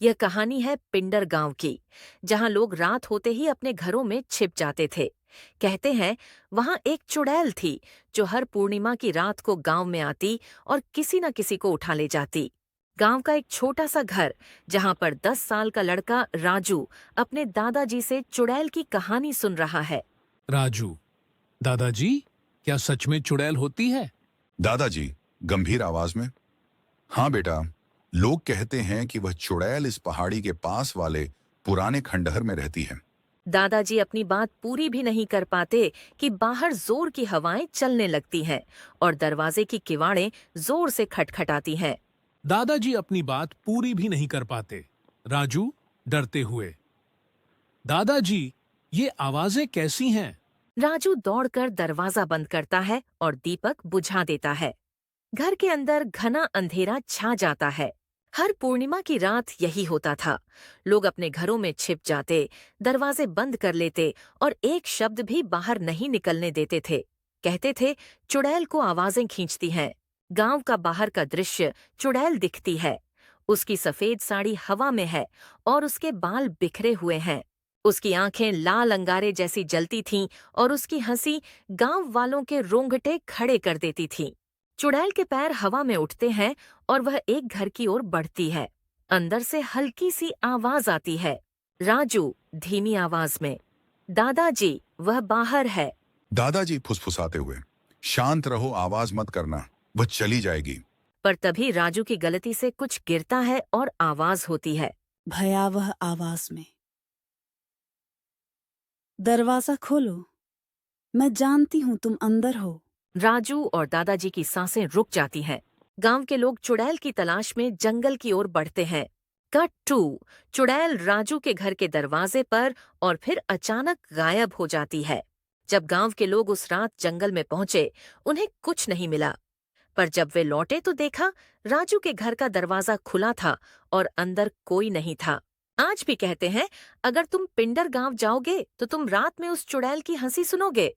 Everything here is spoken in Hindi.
यह कहानी है पिंडर गांव की, जहां लोग रात होते ही अपने घरों में छिप जाते थे। कहते हैं वहां एक चुड़ैल थी जो हर पूर्णिमा की रात को गांव में आती और किसी न किसी को उठा ले जाती। गांव का एक छोटा सा घर, जहां पर 10 साल का लड़का राजू अपने दादाजी से चुड़ैल की कहानी सुन रहा है। राजू, दादाजी, क्या सच में चुड़ैल होती है? दादाजी गंभीर आवाज में। हाँ बेटा, लोग कहते हैं कि वह चुड़ैल इस पहाड़ी के पास वाले पुराने खंडहर में रहती है। दादाजी अपनी बात पूरी भी नहीं कर पाते कि बाहर जोर की हवाएं चलने लगती हैं और दरवाजे की किवाड़ें जोर से खटखटाती हैं। दादाजी अपनी बात पूरी भी नहीं कर पाते। राजू डरते हुए, दादाजी, ये आवाजें कैसी हैं? राजू दौड़कर दरवाजा बंद करता है और दीपक बुझा देता है। घर के अंदर घना अंधेरा छा जाता है। हर पूर्णिमा की रात यही होता था। लोग अपने घरों में छिप जाते, दरवाजे बंद कर लेते और एक शब्द भी बाहर नहीं निकलने देते थे। कहते थे चुड़ैल को आवाजें खींचती हैं। गांव का बाहर का दृश्य चुड़ैल दिखती है। उसकी सफेद साड़ी हवा में है और उसके बाल बिखरे हुए हैं। उसकी आंखें लाल अंगारे जैसी जलती थीं और उसकी हंसी गांव वालों के रोंगटे खड़े कर देती थी। चुड़ैल के पैर हवा में उठते हैं और वह एक घर की ओर बढ़ती है। अंदर से हल्की सी आवाज आती है। राजू धीमी आवाज में, दादाजी वह बाहर है। दादाजी फुसफुसाते हुए, शांत रहो, आवाज मत करना, वह चली जाएगी। पर तभी राजू की गलती से कुछ गिरता है और आवाज होती है। भयावह आवाज में, दरवाजा खोलो, मैं जानती हूं तुम अंदर हो। राजू और दादाजी की सांसें रुक जाती हैं। गांव के लोग चुड़ैल की तलाश में जंगल की ओर बढ़ते हैं। कट टू, चुड़ैल राजू के घर के दरवाजे पर और फिर अचानक गायब हो जाती है। जब गांव के लोग उस रात जंगल में पहुंचे, उन्हें कुछ नहीं मिला। पर जब वे लौटे तो देखा राजू के घर का दरवाजा खुला था और अंदर कोई नहीं था। आज भी कहते हैं, अगर तुम पिंडर गांव जाओगे तो तुम रात में उस चुड़ैल की हंसी सुनोगे।